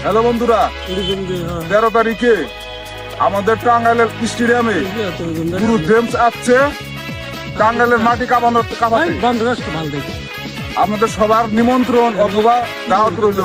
Hello বন্ধুরা, 13 তারিখে আমাদের টাঙ্গাইলের স্টেডিয়ামে পুরো জেমস আসছে টাঙ্গাইলের মাটি কাঁপাতে। আমাদের সবার নিমন্ত্রণ অথবা দাওয়াত রইল।